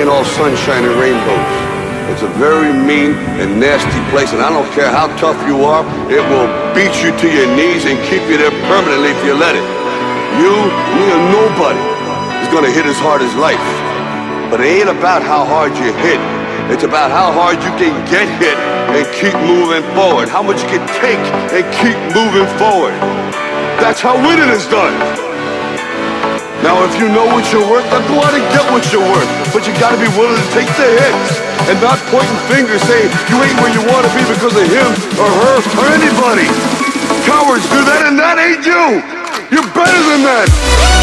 ain't all sunshine and rainbows. It's a very mean and nasty place, and I don't care how tough you are, it will beat you to your knees and keep you there permanently if you let it. You, me, or nobody is gonna hit as hard as life. But it ain't about how hard you hit. It's about how hard you can get hit and keep moving forward. How much you can take and keep moving forward. That's how winning is done. Now, if you know what you're worth, then go out and get what you're worth. But you gotta be willing to take the hits and not pointing fingers saying you ain't where you wanna be because of him or her or anybody. Cowards do that, and that ain't you. You're better than that.